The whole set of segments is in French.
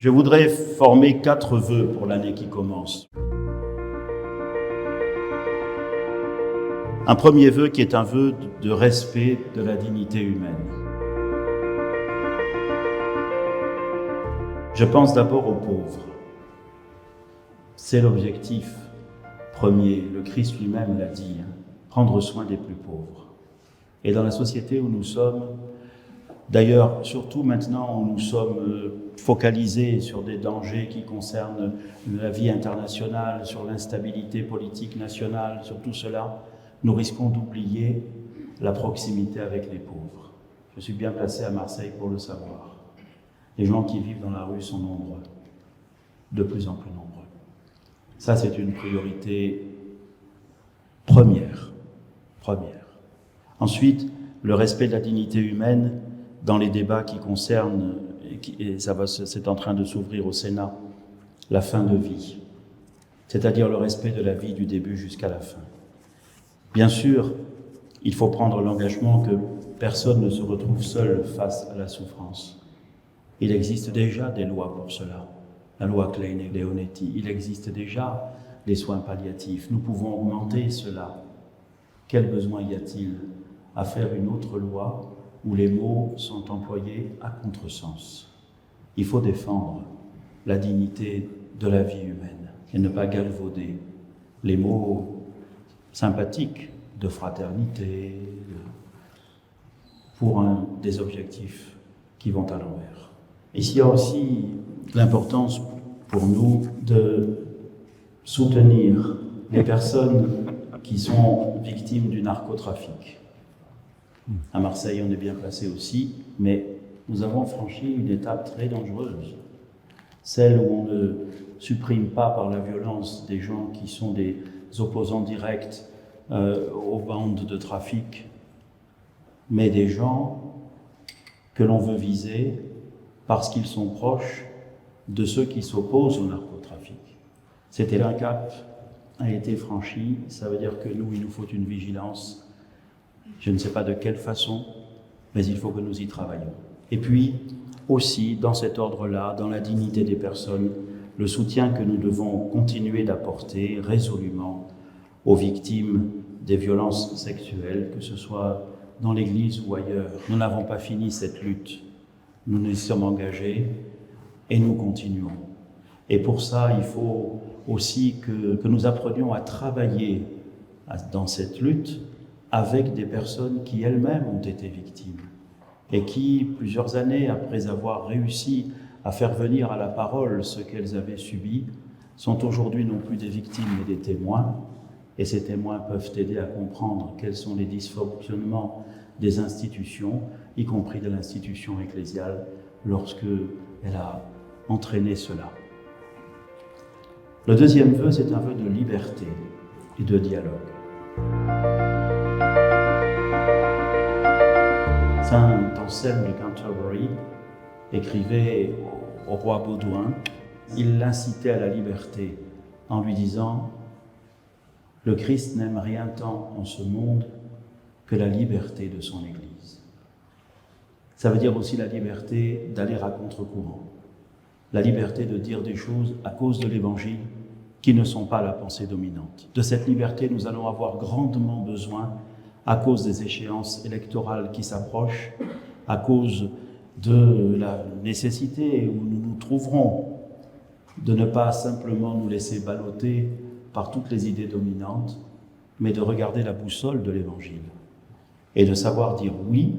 Je voudrais former 4 vœux pour l'année qui commence. Un premier vœu qui est un vœu de respect de la dignité humaine. Je pense d'abord aux pauvres. C'est l'objectif premier. Le Christ lui-même l'a dit, prendre soin des plus pauvres. Et dans la société où nous sommes, d'ailleurs, surtout maintenant où nous sommes focalisés sur des dangers qui concernent la vie internationale, sur l'instabilité politique nationale, sur tout cela, nous risquons d'oublier la proximité avec les pauvres. Je suis bien placé à Marseille pour le savoir. Les gens qui vivent dans la rue sont nombreux, de plus en plus nombreux. Ça, c'est une priorité première. Ensuite, le respect de la dignité humaine dans les débats qui concernent, et c'est en train de s'ouvrir au Sénat, la fin de vie, c'est-à-dire le respect de la vie du début jusqu'à la fin. Bien sûr, il faut prendre l'engagement que personne ne se retrouve seul face à la souffrance. Il existe déjà des lois pour cela, la loi Klein-Leonetti, il existe déjà les soins palliatifs, nous pouvons augmenter cela. Quel besoin y a-t-il à faire une autre loi où les mots sont employés à contresens? Il faut défendre la dignité de la vie humaine et ne pas galvauder les mots sympathiques de fraternité pour des objectifs qui vont à l'envers. Ici, il y a aussi l'importance pour nous de soutenir les personnes qui sont victimes du narcotrafic. À Marseille, on est bien placé aussi, mais nous avons franchi une étape très dangereuse, celle où on ne supprime pas par la violence des gens qui sont des opposants directs aux bandes de trafic, mais des gens que l'on veut viser parce qu'ils sont proches de ceux qui s'opposent au narcotrafic. C'était un cap a été franchi, ça veut dire que nous, il nous faut une vigilance. Je ne sais pas de quelle façon, mais il faut que nous y travaillions. Et puis, aussi, dans cet ordre-là, dans la dignité des personnes, le soutien que nous devons continuer d'apporter résolument aux victimes des violences sexuelles, que ce soit dans l'Église ou ailleurs. Nous n'avons pas fini cette lutte. Nous nous y sommes engagés et nous continuons. Et pour ça, il faut aussi que nous apprenions à travailler dans cette lutte avec des personnes qui elles-mêmes ont été victimes et qui, plusieurs années après avoir réussi à faire venir à la parole ce qu'elles avaient subi, sont aujourd'hui non plus des victimes mais des témoins. Et ces témoins peuvent aider à comprendre quels sont les dysfonctionnements des institutions, y compris de l'institution ecclésiale, lorsqu'elle a entraîné cela. Le deuxième vœu, c'est un vœu de liberté et de dialogue. Saint Anselme de Canterbury écrivait au roi Baudouin, il l'incitait à la liberté en lui disant « Le Christ n'aime rien tant en ce monde que la liberté de son Église. » Ça veut dire aussi la liberté d'aller à contre-courant, la liberté de dire des choses à cause de l'Évangile qui ne sont pas la pensée dominante. De cette liberté, nous allons avoir grandement besoin à cause des échéances électorales qui s'approchent, à cause de la nécessité où nous nous trouverons de ne pas simplement nous laisser balloter par toutes les idées dominantes, mais de regarder la boussole de l'Évangile et de savoir dire oui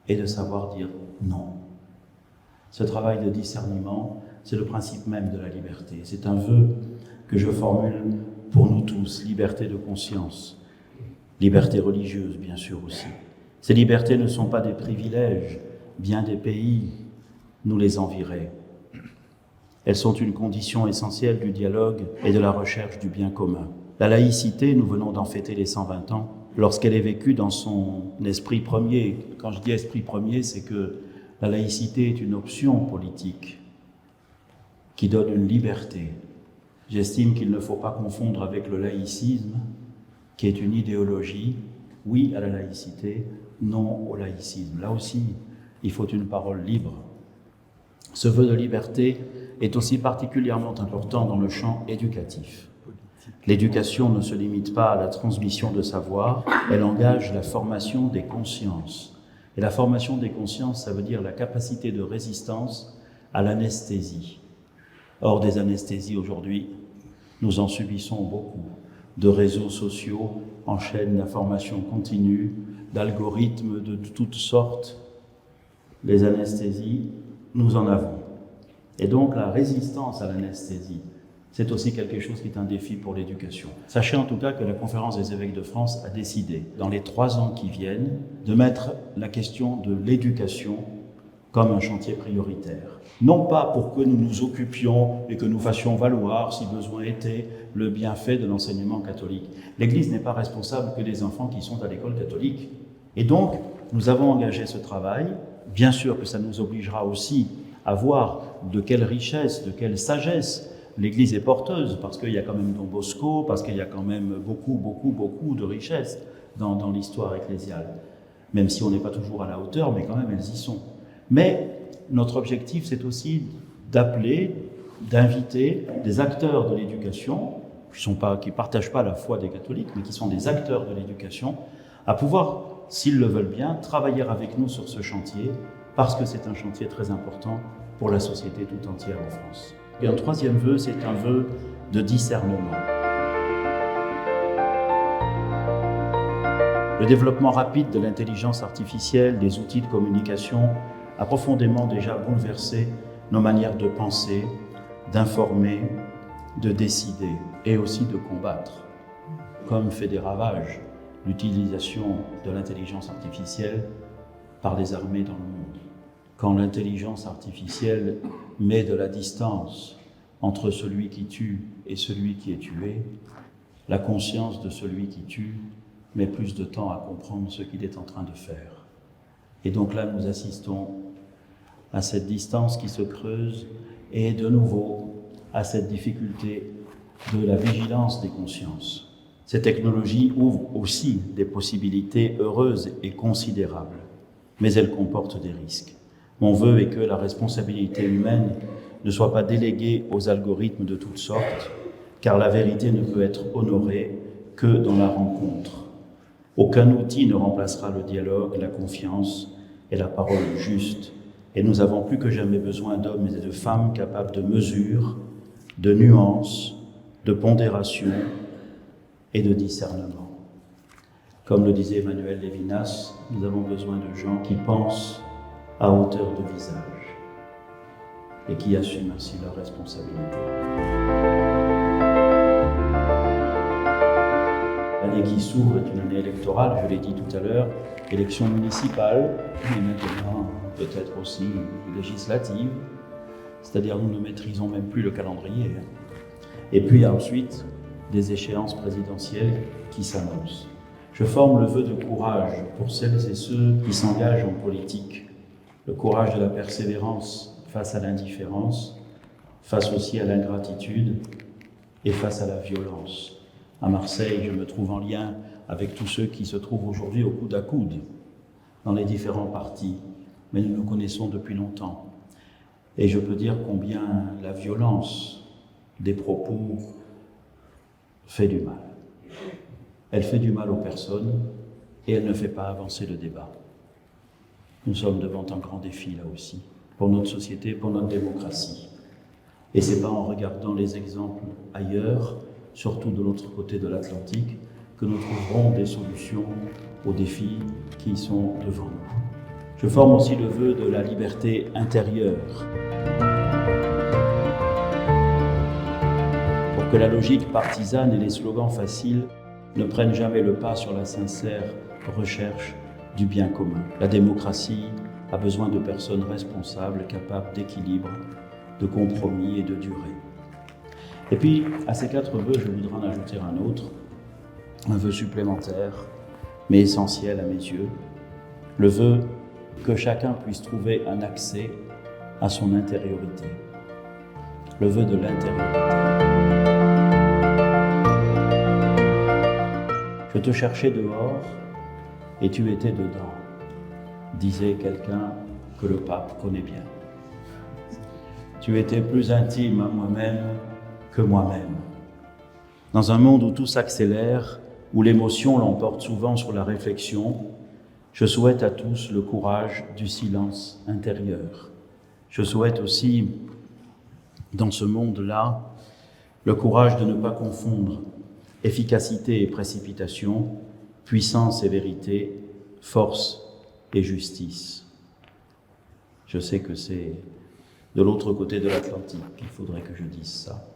et de savoir dire non. Ce travail de discernement, c'est le principe même de la liberté. C'est un vœu que je formule pour nous tous, liberté de conscience, liberté religieuse bien sûr aussi. Ces libertés ne sont pas des privilèges, bien des pays nous les envieraient. Elles sont une condition essentielle du dialogue et de la recherche du bien commun. La laïcité, nous venons d'en fêter les 120 ans, lorsqu'elle est vécue dans son esprit premier. Quand je dis esprit premier, c'est que la laïcité est une option politique qui donne une liberté. J'estime qu'il ne faut pas confondre avec le laïcisme, qui est une idéologie, oui à la laïcité, non au laïcisme. Là aussi, il faut une parole libre Ce vœu de liberté est aussi particulièrement important dans le champ éducatif. L'éducation ne se limite pas à la transmission de savoir, elle engage la formation des consciences. Et la formation des consciences, ça veut dire la capacité de résistance à l'anesthésie. Or, des anesthésies aujourd'hui, nous en subissons beaucoup. De réseaux sociaux enchaînent l'information continue, d'algorithmes de toutes sortes. Les anesthésies, nous en avons. Et donc la résistance à l'anesthésie, c'est aussi quelque chose qui est un défi pour l'éducation. Sachez en tout cas que la Conférence des évêques de France a décidé, dans les 3 ans qui viennent, de mettre la question de l'éducation comme un chantier prioritaire. Non pas pour que nous nous occupions et que nous fassions valoir, si besoin était, le bienfait de l'enseignement catholique. L'Église n'est pas responsable que des enfants qui sont à l'école catholique. Et donc, nous avons engagé ce travail. Bien sûr que ça nous obligera aussi à voir de quelle richesse, de quelle sagesse l'Église est porteuse, parce qu'il y a quand même Don Bosco, parce qu'il y a quand même beaucoup de richesses dans l'histoire ecclésiale. Même si on n'est pas toujours à la hauteur, mais quand même elles y sont. Mais notre objectif, c'est aussi d'appeler, d'inviter des acteurs de l'éducation, qui ne partagent pas la foi des catholiques, mais qui sont des acteurs de l'éducation, à pouvoir, s'ils le veulent bien, travailler avec nous sur ce chantier, parce que c'est un chantier très important pour la société tout entière en France. Et un 3e vœu, c'est un vœu de discernement. Le développement rapide de l'intelligence artificielle, des outils de communication, a profondément déjà bouleversé nos manières de penser, d'informer, de décider et aussi de combattre. Comme fait des ravages l'utilisation de l'intelligence artificielle par les armées dans le monde. Quand l'intelligence artificielle met de la distance entre celui qui tue et celui qui est tué, la conscience de celui qui tue met plus de temps à comprendre ce qu'il est en train de faire. Et donc là, nous assistons à cette distance qui se creuse et de nouveau à cette difficulté de la vigilance des consciences. Ces technologies ouvrent aussi des possibilités heureuses et considérables, mais elles comportent des risques. Mon vœu est que la responsabilité humaine ne soit pas déléguée aux algorithmes de toutes sortes, car la vérité ne peut être honorée que dans la rencontre. Aucun outil ne remplacera le dialogue, la confiance et la parole juste. Et nous avons plus que jamais besoin d'hommes et de femmes capables de mesure, de nuance, de pondération et de discernement. Comme le disait Emmanuel Lévinas, nous avons besoin de gens qui pensent à hauteur de visage et qui assument ainsi leurs responsabilités. L'année qui s'ouvre est une année électorale, je l'ai dit tout à l'heure, élection municipale, mais maintenant peut-être aussi législative, c'est-à-dire nous ne maîtrisons même plus le calendrier. Et puis ensuite, des échéances présidentielles qui s'annoncent. Je forme le vœu de courage pour celles et ceux qui s'engagent en politique, le courage de la persévérance face à l'indifférence, face aussi à l'ingratitude et face à la violence. À Marseille, je me trouve en lien avec tous ceux qui se trouvent aujourd'hui au coude à coude dans les différents partis, mais nous nous connaissons depuis longtemps. Et je peux dire combien la violence des propos fait du mal. Elle fait du mal aux personnes et elle ne fait pas avancer le débat. Nous sommes devant un grand défi là aussi, pour notre société, pour notre démocratie. Et ce n'est pas en regardant les exemples ailleurs, surtout de l'autre côté de l'Atlantique, que nous trouverons des solutions aux défis qui sont devant nous. Je forme aussi le vœu de la liberté intérieure. Pour que la logique partisane et les slogans faciles ne prennent jamais le pas sur la sincère recherche du bien commun. La démocratie a besoin de personnes responsables, capables d'équilibre, de compromis et de durée. Et puis, à ces 4 vœux, je voudrais en ajouter un autre, un vœu supplémentaire, mais essentiel à mes yeux, le vœu que chacun puisse trouver un accès à son intériorité, le vœu de l'intériorité. Je te cherchais dehors et tu étais dedans, disait quelqu'un que le pape connaît bien. tu étais plus intime à moi-même que moi-même. Dans un monde où tout s'accélère, où l'émotion l'emporte souvent sur la réflexion, je souhaite à tous le courage du silence intérieur. Je souhaite aussi, dans ce monde-là, le courage de ne pas confondre efficacité et précipitation, puissance et vérité, force et justice. Je sais que c'est de l'autre côté de l'Atlantique qu'il faudrait que je dise ça.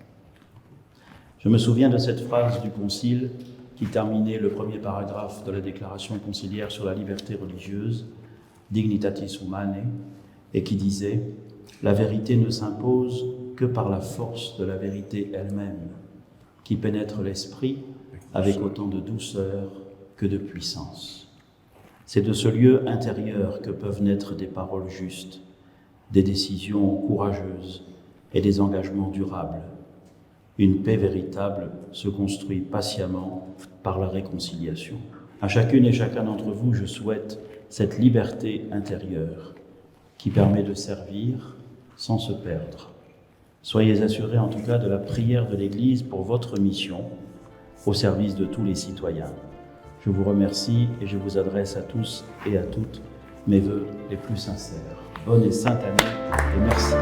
Je me souviens de cette phrase du Concile qui terminait le premier paragraphe de la Déclaration conciliaire sur la liberté religieuse, Dignitatis Humanae, et qui disait « La vérité ne s'impose que par la force de la vérité elle-même, qui pénètre l'esprit avec autant de douceur que de puissance. » C'est de ce lieu intérieur que peuvent naître des paroles justes, des décisions courageuses et des engagements durables. Une paix véritable se construit patiemment par la réconciliation. À chacune et chacun d'entre vous, je souhaite cette liberté intérieure qui permet de servir sans se perdre. Soyez assurés en tout cas de la prière de l'Église pour votre mission au service de tous les citoyens. Je vous remercie et je vous adresse à tous et à toutes mes vœux les plus sincères. Bonne et sainte année et merci.